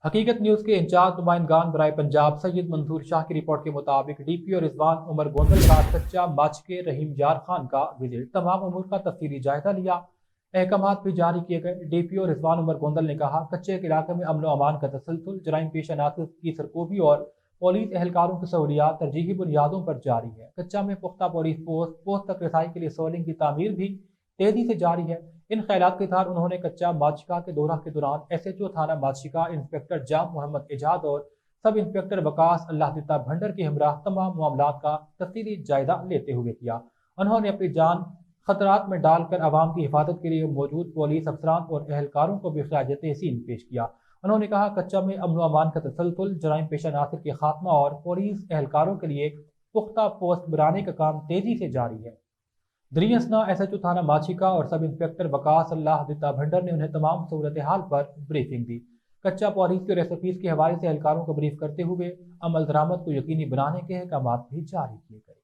हकीकत न्यूज़ के इंचार्ज नुमाइंदगान बराए पंजाब सैयद मंसूर शाह की रिपोर्ट के मुताबिक DPO रिजवान उमर गोंदल का कच्चा माच के रहीम यार खान का विजिट, तमाम उमूर का तफसीली जायजा लिया। अहकामात भी जारी किए गए। DPO रिजवान उमर गोंदल ने कहा, कच्चे के इलाके में अमन व अमान का तसलसल, जराइम पेशा नासिर की सरकोबी और पुलिस एहलकारों की सहूलियात तरजीही बुनियादों पर जारी है। कच्चा में पुख्ता पुलिस पोस्ट तक रसाई के लिए सोलिंग की तामीर भी तेजी से जारी है। इन ख्यालात के साथ उन्होंने कच्चा माचिका के दौरा के दौरान SHO थाना माचिका इंस्पेक्टर जाम मोहम्मद एजाज और सब इंस्पेक्टर वकास अल्लाह भंडर के हमरा तमाम मामलात का तफसीली जायजा लेते हुए किया। उन्होंने अपनी जान खतरात में डालकर आवाम की हिफाजत के लिए मौजूद पुलिस अफसरान और एहलकारों को भी खराज तहसीन पेश किया। उन्होंने कहा, कच्चा में अमन व अमान का तसलसल, जराइम पेशा नासिर के खात्मा और पुलिस एहलकारों के लिए पुख्ता पोस्ट बनाने का काम तेजी से जारी है। दरियसना SHO थाना माछिका और सब इंस्पेक्टर वकास अल्लाह भंडर ने उन्हें तमाम सूरत हाल पर ब्रीफिंग दी। कच्चा पॉलिसी और SOPs के हवाले से एहलकारों को ब्रीफ करते हुए अमल दरामद को यकीनी बनाने के अहकाम भी जारी किए गए।